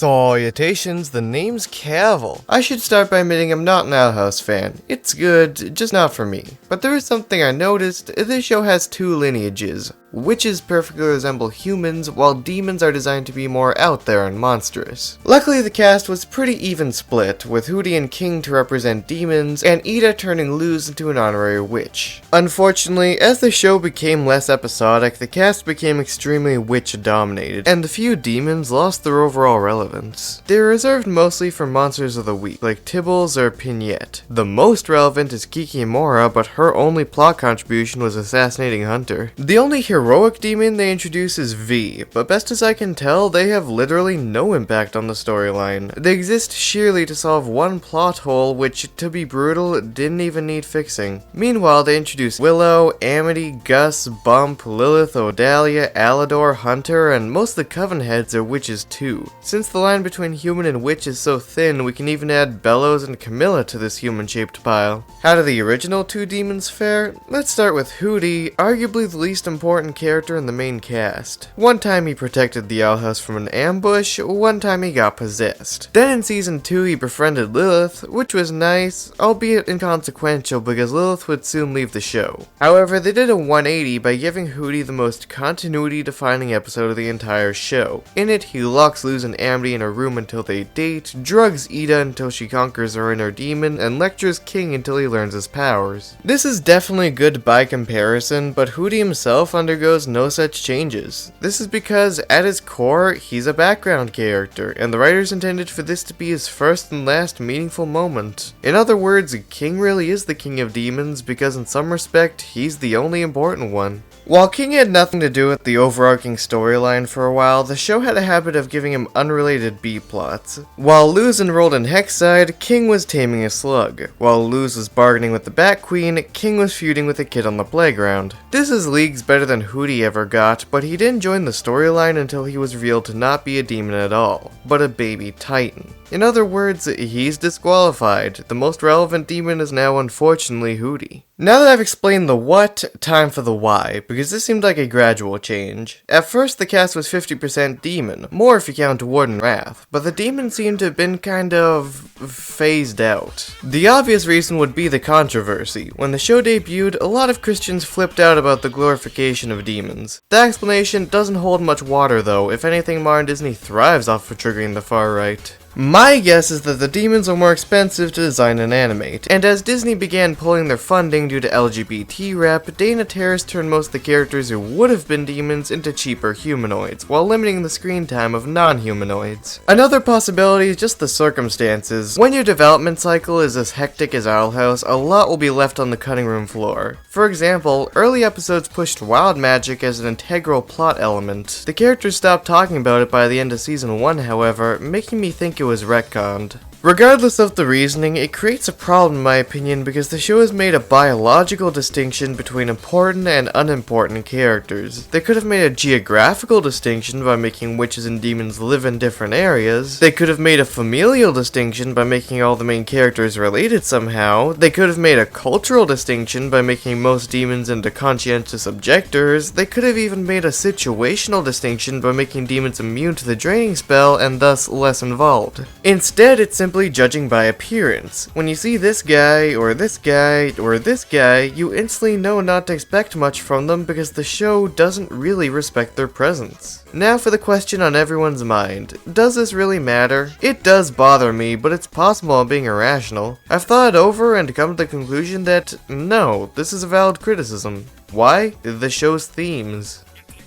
Salutations, the name's Cavill. I should start by admitting I'm not an Owl House fan. It's good, just not for me. But there is something I noticed. This show has two lineages. Witches perfectly resemble humans, while demons are designed to be more out there and monstrous. Luckily, the cast was pretty even split, with Hooty and King to represent demons, and Ida turning Luz into an honorary witch. Unfortunately, as the show became less episodic, the cast became extremely witch-dominated, and the few demons lost their overall relevance. They are reserved mostly for monsters of the week, like Tibbles or Pignette. The most relevant is Kikimora, but her only plot contribution was assassinating Hunter. The only heroic demon they introduce is V, but best as I can tell, they have literally no impact on the storyline. They exist sheerly to solve one plot hole which, to be brutal, didn't even need fixing. Meanwhile, they introduce Willow, Amity, Gus, Bump, Lilith, Odalia, Alador, Hunter, and most of the Coven heads are witches too. Since the line between human and witch is so thin, we can even add Bellows and Camilla to this human-shaped pile. How do the original two demons fare? Let's start with Hooty, arguably the least important character in the main cast. One time he protected the Owl House from an ambush, one time he got possessed. Then in season 2 he befriended Lilith, which was nice, albeit inconsequential because Lilith would soon leave the show. However, they did a 180 by giving Hooty the most continuity-defining episode of the entire show. In it, he locks Luz and Amity in a room until they date, drugs Ida until she conquers her inner demon, and lectures King until he learns his powers. This is definitely good by comparison, but Hooty himself undergoes no such changes. This is because, at his core, he's a background character, and the writers intended for this to be his first and last meaningful moment. In other words, King really is the king of demons because in some respect, he's the only important one. While King had nothing to do with the overarching storyline for a while, the show had a habit of giving him unrelated B-plots. While Luz enrolled in Hexside, King was taming a slug. While Luz was bargaining with the Bat Queen, King was feuding with a kid on the playground. This is leagues better than Hooty ever got, but he didn't join the storyline until he was revealed to not be a demon at all, but a baby titan. In other words, he's disqualified. The most relevant demon is now unfortunately Hooty. Now that I've explained the what, time for the why, because this seemed like a gradual change. At first the cast was 50% demon, more if you count Warden Wrath, but the demons seemed to have been kind of phased out. The obvious reason would be the controversy. When the show debuted, a lot of Christians flipped out about the glorification of demons. The explanation doesn't hold much water though. If anything, modern Disney thrives off of triggering the far right. My guess is that the demons are more expensive to design and animate, and as Disney began pulling their funding due to LGBT rep, Dana Terrace turned most of the characters who would have been demons into cheaper humanoids, while limiting the screen time of non-humanoids. Another possibility is just the circumstances. When your development cycle is as hectic as Owl House, a lot will be left on the cutting room floor. For example, early episodes pushed wild magic as an integral plot element. The characters stopped talking about it by the end of season 1, however, making me think it was retconned. Regardless of the reasoning, it creates a problem in my opinion because the show has made a biological distinction between important and unimportant characters. They could have made a geographical distinction by making witches and demons live in different areas. They could have made a familial distinction by making all the main characters related somehow. They could have made a cultural distinction by making most demons into conscientious objectors. They could have even made a situational distinction by making demons immune to the draining spell and thus less involved. Instead, it's simply judging by appearance. When you see this guy, or this guy, or this guy, you instantly know not to expect much from them because the show doesn't really respect their presence. Now for the question on everyone's mind. Does this really matter? It does bother me, but it's possible I'm being irrational. I've thought it over and come to the conclusion that, no, this is a valid criticism. Why? The show's themes.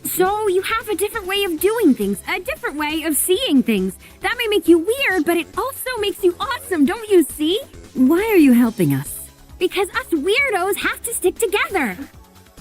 So you have a different way of doing things, a different way of seeing things. That may make you weird, but it also makes you awesome, don't you see? Why are you helping us? Because us weirdos have to stick together.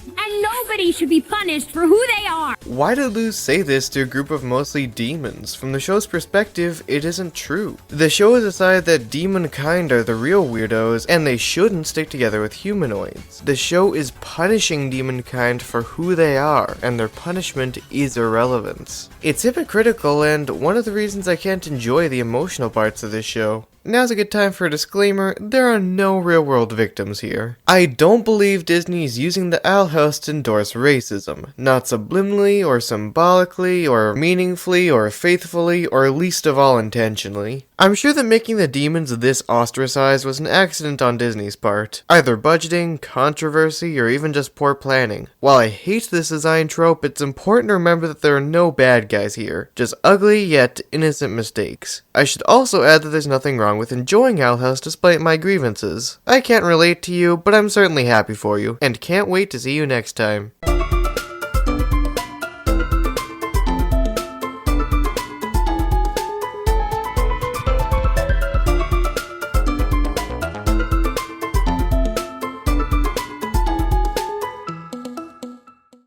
And nobody should be punished for who they are. Why did Luz say this to a group of mostly demons? From the show's perspective, it isn't true. The show has decided that demonkind are the real weirdos, and they shouldn't stick together with humanoids. The show is punishing demonkind for who they are, and their punishment is irrelevance. It's hypocritical, and one of the reasons I can't enjoy the emotional parts of this show. now's a good time for a disclaimer, there are no real-world victims here. I don't believe Disney is using the Owl House to endorse racism, not subliminally or symbolically or meaningfully or faithfully or least of all intentionally. I'm sure that making the demons this ostracized was an accident on Disney's part. Either budgeting, controversy, or even just poor planning. While I hate this design trope, it's important to remember that there are no bad guys here, just ugly yet innocent mistakes. I should also add that there's nothing wrong with enjoying Owl House despite my grievances. I can't relate to you, but I'm certainly happy for you, and can't wait to see you next time.